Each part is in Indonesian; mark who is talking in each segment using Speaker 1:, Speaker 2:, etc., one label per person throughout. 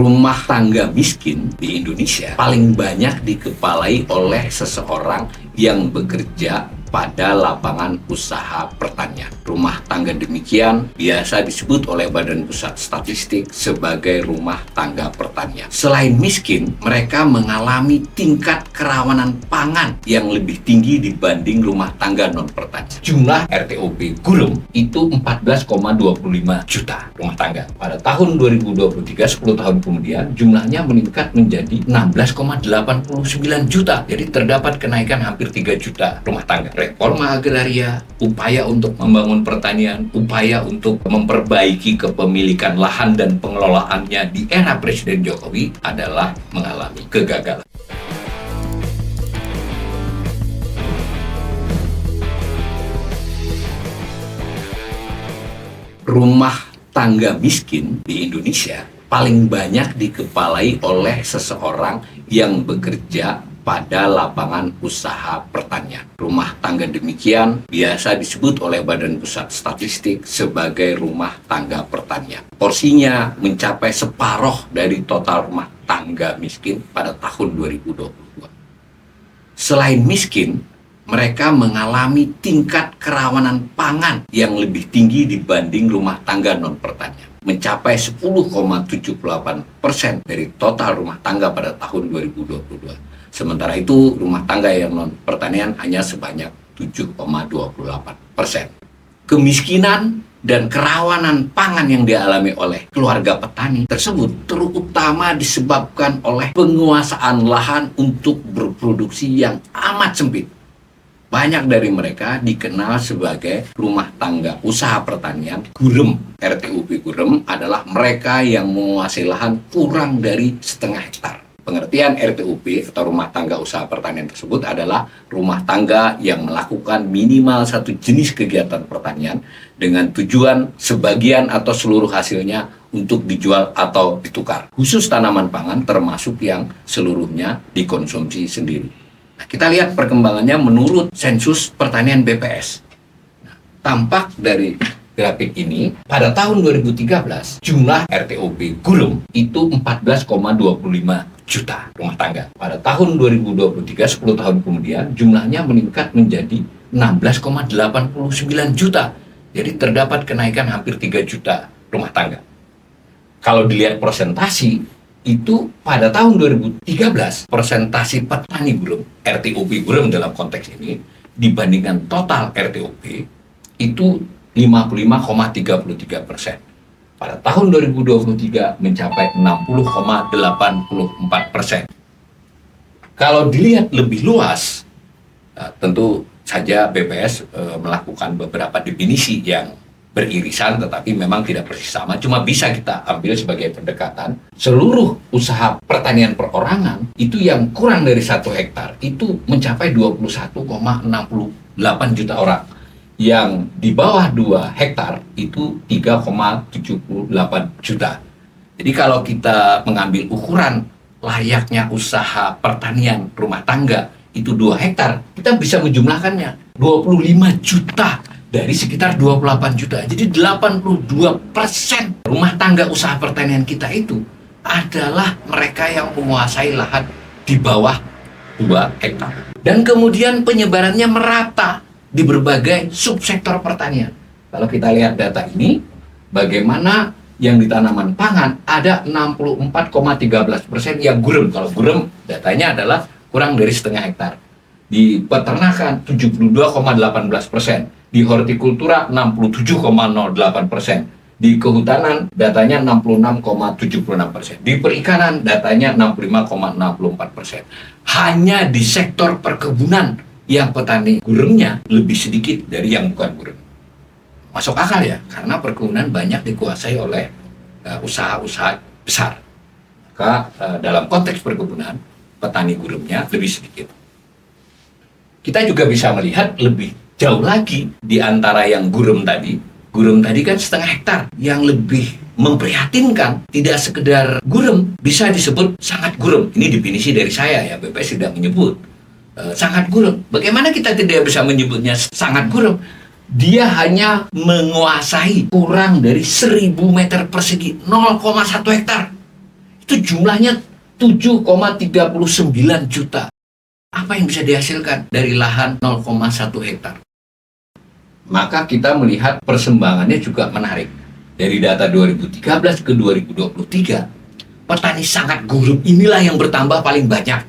Speaker 1: Rumah tangga miskin di Indonesia paling banyak dikepalai oleh seseorang yang bekerja pada lapangan usaha pertanian. Rumah tangga demikian biasa disebut oleh Badan Pusat Statistik sebagai rumah tangga pertanian. Selain miskin, mereka mengalami tingkat kerawanan pangan yang lebih tinggi dibanding rumah tangga non-pertanian. Jumlah RTOP Gurem itu 14,25 juta rumah tangga. Pada tahun 2023, 10 tahun kemudian, jumlahnya meningkat menjadi 16,89 juta. Jadi terdapat kenaikan hampir 3 juta rumah tangga. Reforma agraria, upaya untuk membangun pertanian, upaya untuk memperbaiki kepemilikan lahan dan pengelolaannya di era Presiden Jokowi adalah mengalami kegagalan. Rumah tangga miskin di Indonesia paling banyak dikepalai oleh seseorang yang bekerja pada lapangan usaha pertanian. Rumah tangga demikian biasa disebut oleh Badan Pusat Statistik sebagai rumah tangga pertanian. Porsinya mencapai separuh dari total rumah tangga miskin pada tahun 2022. Selain miskin, mereka mengalami tingkat kerawanan pangan yang lebih tinggi dibanding rumah tangga non-pertanian, mencapai 10,78% dari total rumah tangga pada tahun 2022. Sementara itu, rumah tangga yang non-pertanian hanya sebanyak 7,28%. Kemiskinan dan kerawanan pangan yang dialami oleh keluarga petani tersebut terutama disebabkan oleh penguasaan lahan untuk berproduksi yang amat sempit. Banyak dari mereka dikenal sebagai rumah tangga usaha pertanian Gurem. RTOP Gurem adalah mereka yang menguasai lahan kurang dari setengah hektar. Pengertian RTUP atau rumah tangga usaha pertanian tersebut adalah rumah tangga yang melakukan minimal satu jenis kegiatan pertanian dengan tujuan sebagian atau seluruh hasilnya untuk dijual atau ditukar. Khusus tanaman pangan termasuk yang seluruhnya dikonsumsi sendiri. Nah, kita lihat perkembangannya menurut sensus pertanian BPS. Nah, tampak dari grafik ini, pada tahun 2013, jumlah RTOP Gurem itu 14,25 juta rumah tangga. Pada tahun 2023, 10 tahun kemudian, jumlahnya meningkat menjadi 16,89 juta. Jadi terdapat kenaikan hampir 3 juta rumah tangga. Kalau dilihat persentasi, itu pada tahun 2013, persentasi petani Gurem, RTOP Gurem dalam konteks ini, dibandingkan total RTOP, itu 55,33%. Pada tahun 2023 mencapai 60,84%. Kalau dilihat lebih luas, tentu saja BPS melakukan beberapa definisi yang beririsan tetapi memang tidak persis sama, cuma bisa kita ambil sebagai pendekatan. Seluruh usaha pertanian perorangan itu yang kurang dari 1 hektar itu mencapai 21,68 juta orang. Yang di bawah 2 hektar itu 3,78 juta. Jadi kalau kita mengambil ukuran layaknya usaha pertanian rumah tangga itu 2 hektar, kita bisa menjumlahkannya 25 juta dari sekitar 28 juta. Jadi 82% rumah tangga usaha pertanian kita itu adalah mereka yang menguasai lahan di bawah 2 hektar. Dan kemudian penyebarannya merata di berbagai subsektor pertanian. Kalau kita lihat data ini, bagaimana yang di tanaman pangan ada 64,13% yang Gurem. Kalau Gurem datanya adalah kurang dari setengah hektar. Di peternakan 72,18%, di hortikultura 67,08%, di kehutanan datanya 66,76%, di perikanan datanya 65,64%. Hanya di sektor perkebunan yang petani Guremnya lebih sedikit dari yang bukan Gurem. Masuk akal ya, karena perkebunan banyak dikuasai oleh usaha-usaha besar. Maka dalam konteks perkebunan, petani Guremnya lebih sedikit. Kita juga bisa melihat lebih jauh lagi di antara yang Gurem tadi. Gurem tadi kan setengah hektar. Yang lebih memprihatinkan, tidak sekedar Gurem, bisa disebut sangat Gurem. Ini definisi dari saya ya, BPS tidak menyebut sangat Gurem. Bagaimana kita tidak bisa menyebutnya sangat Gurem? Dia hanya menguasai kurang dari 1000 meter persegi, 0,1 hektar. itu jumlahnya 7,39 juta. Apa yang bisa dihasilkan dari lahan 0,1 hektar? Maka kita melihat persembahannya juga menarik. Dari data 2013 ke 2023, petani sangat gurub inilah yang bertambah paling banyak.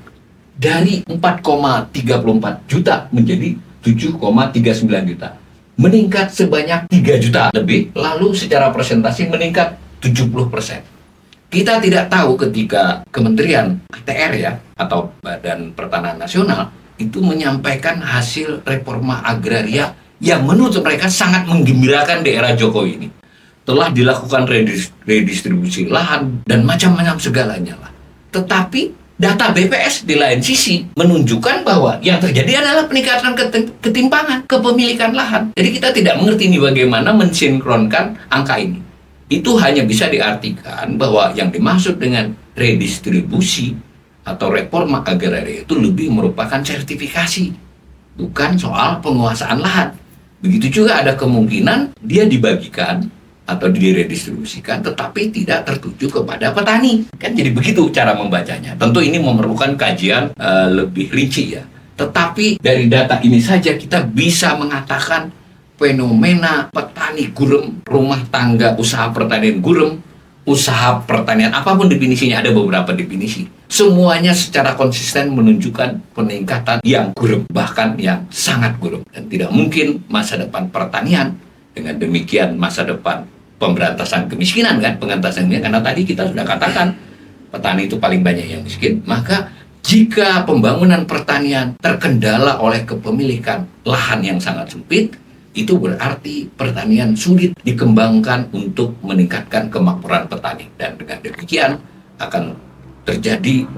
Speaker 1: Dari 4,34 juta menjadi 7,39 juta. Meningkat sebanyak 3 juta lebih, lalu secara presentasi meningkat 70%. Kita tidak tahu ketika Kementerian ATR ya, atau Badan Pertanahan Nasional, itu menyampaikan hasil reforma agraria yang menurut mereka sangat menggembirakan di era Jokowi ini. Telah dilakukan redistribusi lahan dan macam-macam segalanya lah. Tetapi data BPS di lain sisi menunjukkan bahwa yang terjadi adalah peningkatan ketimpangan kepemilikan lahan. Jadi kita tidak mengerti ini bagaimana mensinkronkan angka ini. Itu hanya bisa diartikan bahwa yang dimaksud dengan redistribusi atau reforma agraria itu lebih merupakan sertifikasi, bukan soal penguasaan lahan. Begitu juga ada kemungkinan dia dibagikan atau diredistribusikan tetapi tidak tertuju kepada petani. Kan jadi begitu cara membacanya. Tentu ini memerlukan kajian lebih rinci ya. Tetapi dari data ini saja kita bisa mengatakan fenomena petani gurem, rumah tangga usaha pertanian gurem, usaha pertanian apapun definisinya, ada beberapa definisi. Semuanya secara konsisten menunjukkan peningkatan yang gurem, bahkan yang sangat gurem. Dan tidak mungkin masa depan pertanian dengan demikian masa depan pemberantasan kemiskinan kan, pengentasan karena tadi kita sudah katakan petani itu paling banyak yang miskin. Maka jika pembangunan pertanian terkendala oleh kepemilikan lahan yang sangat sempit, itu berarti pertanian sulit dikembangkan untuk meningkatkan kemakmuran petani, dan dengan demikian akan terjadi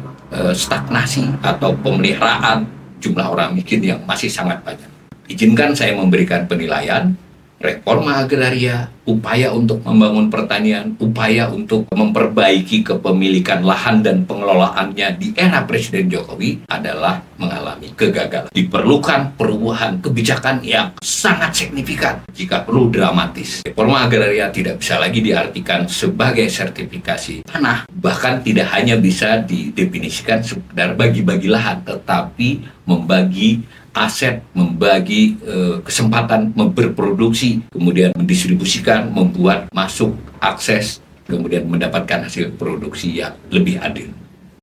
Speaker 1: stagnasi atau pemeliharaan jumlah orang miskin yang masih sangat banyak. Izinkan saya memberikan penilaian reforma agraria, upaya untuk membangun pertanian, upaya untuk memperbaiki kepemilikan lahan dan pengelolaannya di era Presiden Jokowi adalah mengalami kegagalan. Diperlukan perubahan kebijakan yang sangat signifikan, jika perlu dramatis. Reforma agraria tidak bisa lagi diartikan sebagai sertifikasi tanah, bahkan tidak hanya bisa didefinisikan sekedar bagi-bagi lahan, tetapi membagi aset, membagi kesempatan berproduksi, kemudian mendistribusikan, membuat masuk akses, kemudian mendapatkan hasil produksi yang lebih adil.